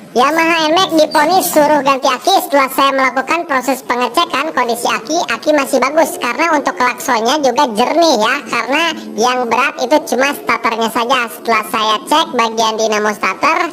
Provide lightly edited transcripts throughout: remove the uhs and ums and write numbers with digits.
Yamaha NMAX diponis suruh ganti aki setelah saya melakukan proses pengecekan kondisi aki masih bagus karena untuk klaksonnya juga jernih ya, karena yang berat itu cuma starternya saja. Setelah saya cek bagian dinamo starter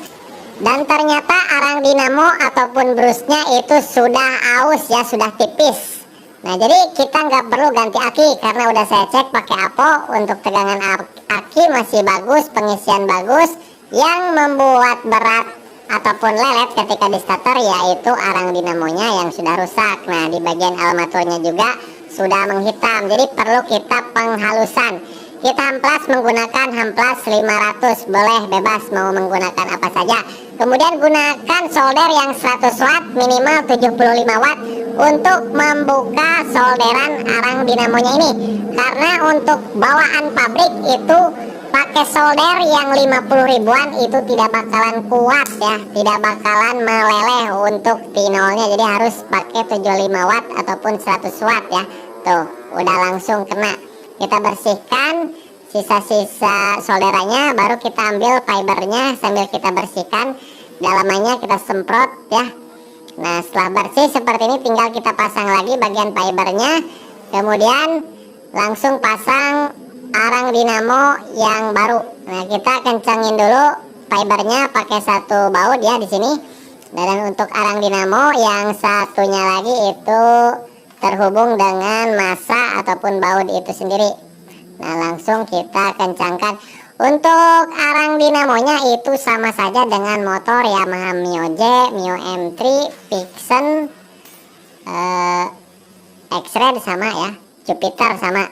dan ternyata arang dinamo ataupun brusnya itu sudah aus ya, sudah tipis. Nah jadi kita nggak perlu ganti aki karena udah saya cek pakai Apo. Untuk tegangan aki masih bagus, pengisian bagus. Yang membuat berat ataupun lelet ketika di starter yaitu arang dinamonya yang sudah rusak. Nah di bagian armaturnya juga sudah menghitam, jadi perlu kita penghalusan. Kita amplas menggunakan amplas 500, boleh bebas mau menggunakan apa saja. Kemudian gunakan solder yang 100 watt minimal 75 watt untuk membuka solderan arang dinamonya ini, karena untuk bawaan pabrik itu pakai solder yang 50 ribuan itu tidak bakalan kuat ya, tidak bakalan meleleh untuk pinolnya. Jadi harus pakai 75 watt ataupun 100 watt ya. Tuh udah langsung kena. Kita bersihkan sisa-sisa solderannya, baru kita ambil fibernya sambil kita bersihkan dalamannya, kita semprot ya. Nah setelah bersih seperti ini tinggal kita pasang lagi bagian fibernya, kemudian langsung pasang arang dinamo yang baru. Nah kita kencangin dulu fibernya pakai satu baut ya di sini. Dan untuk arang dinamo yang satunya lagi itu terhubung dengan massa ataupun baut itu sendiri. Nah langsung kita kencangkan. Untuk arang dinamonya itu sama saja dengan motor Yamaha Mio J, Mio M3, Vixen, X-Red sama ya, Jupiter sama.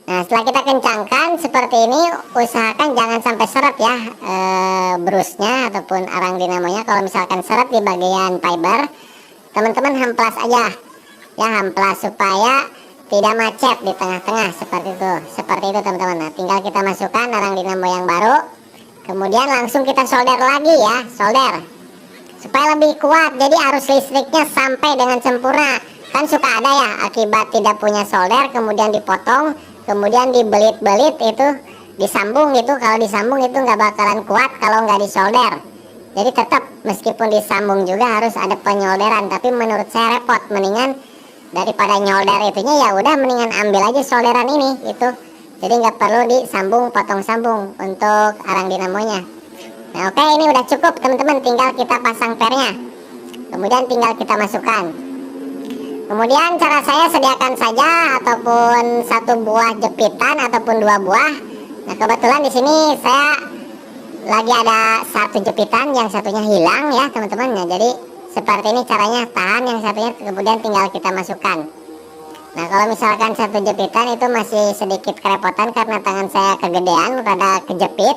Nah setelah kita kencangkan seperti ini, usahakan jangan sampai seret ya brusnya ataupun arang dinamonya. Kalau misalkan seret di bagian fiber, teman-teman hamplas aja ya, hamplas supaya tidak macet di tengah-tengah seperti itu teman-teman. Nah tinggal kita masukkan arang dinamo yang baru, kemudian langsung kita solder lagi ya, solder supaya lebih kuat. Jadi arus listriknya sampai dengan sempurna. Kan suka ada ya akibat tidak punya solder kemudian dipotong, kemudian dibelit-belit itu disambung gitu. Kalau disambung itu nggak bakalan kuat kalau nggak disolder. Jadi tetap meskipun disambung juga harus ada penyolderan, tapi menurut saya repot. Mendingan daripada nyolder itunya ya udah mendingan ambil aja solderan ini itu. Jadi nggak perlu disambung potong sambung untuk arang dinamonya. Nah oke, ini udah cukup teman-teman, tinggal kita pasang pernya, kemudian tinggal kita masukkan. Kemudian cara saya sediakan saja ataupun satu buah jepitan ataupun dua buah. Nah kebetulan di sini saya lagi ada satu jepitan, yang satunya hilang ya teman-teman. Nah jadi seperti ini caranya, tahan yang satunya kemudian tinggal kita masukkan. Nah kalau misalkan satu jepitan itu masih sedikit kerepotan karena tangan saya kegedean, rada kejepit.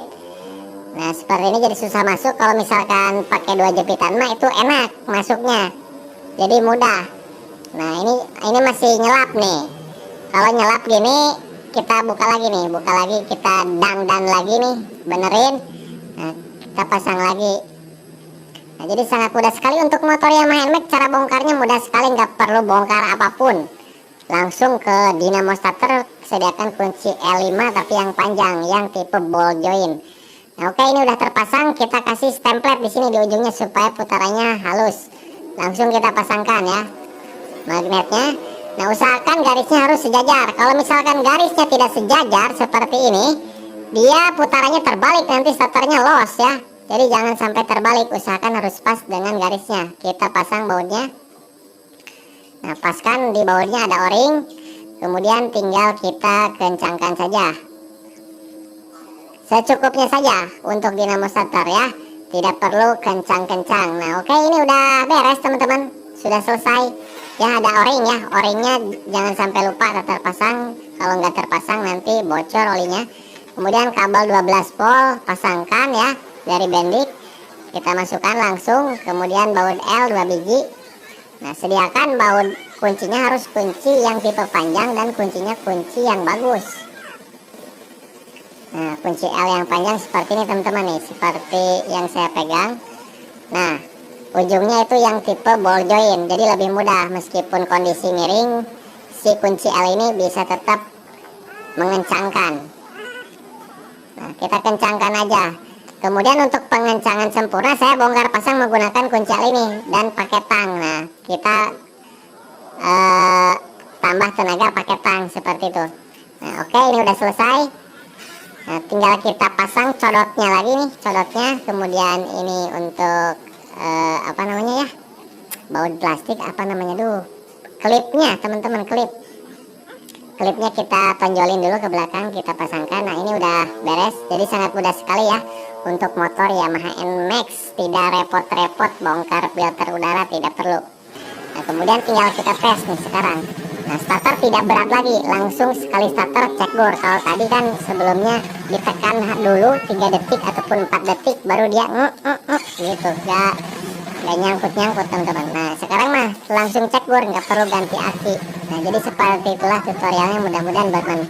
Nah seperti ini jadi susah masuk. Kalau misalkan pakai dua jepitan mah itu enak masuknya, jadi mudah. Nah ini masih nyelap nih. Kalau nyelap gini kita buka lagi nih, kita dang lagi nih, benerin. Nah kita pasang lagi. Nah jadi sangat mudah sekali untuk motor Yamaha NMAX. Cara bongkarnya mudah sekali, nggak perlu bongkar apapun, langsung ke dinamo starter. Sediakan kunci L5 tapi yang panjang, yang tipe ball joint. Nah oke, ini udah terpasang. Kita kasih stemplet di sini di ujungnya supaya putarannya halus. Langsung kita pasangkan ya magnetnya. Nah usahakan garisnya harus sejajar. Kalau misalkan garisnya tidak sejajar seperti ini, dia putarannya terbalik, nanti starternya los ya. Jadi jangan sampai terbalik, usahakan harus pas dengan garisnya. Kita pasang bautnya. Nah paskan di bautnya ada o-ring, kemudian tinggal kita kencangkan saja secukupnya saja untuk dinamo starter ya, tidak perlu kencang-kencang. Nah oke, ini udah beres teman-teman, sudah selesai ya. Ada o-ring ya, o-ringnya jangan sampai lupa terpasang. Kalau nggak terpasang nanti bocor olinya. Kemudian kabel 12 volt pasangkan ya dari bendik, kita masukkan langsung. Kemudian baut L 2 biji. Nah sediakan baut kuncinya harus kunci yang tipe panjang dan kuncinya kunci yang bagus. Nah kunci L yang panjang seperti ini teman-teman nih, seperti yang saya pegang. Nah ujungnya itu yang tipe ball joint, jadi lebih mudah. Meskipun kondisi miring, si kunci L ini bisa tetap mengencangkan. Nah kita kencangkan aja. Kemudian untuk pengencangan sempurna saya bongkar pasang menggunakan kunci ini dan pakai tang. Nah, kita tambah tenaga pakai tang seperti itu. Nah, oke, ini udah selesai. Nah, tinggal kita pasang codotnya lagi nih, codotnya. Kemudian ini untuk apa namanya ya, baut plastik apa namanya dulu, klipnya teman-teman, klipnya kita tonjolin dulu ke belakang, kita pasangkan. Nah, ini udah beres, jadi sangat mudah sekali ya untuk motor Yamaha NMAX, tidak repot-repot bongkar filter udara, tidak perlu. Nah, kemudian tinggal kita tes nih sekarang. Nah, starter tidak berat lagi, langsung sekali starter cek bor. Kalau tadi kan sebelumnya ditekan dulu 3 detik ataupun 4 detik baru dia gitu, gak nyangkut-nyangkut teman-teman. Nah, sekarang mah langsung cek bor, nggak perlu ganti aki. Nah, jadi seperti itulah tutorialnya, mudah-mudahan bermanfaat.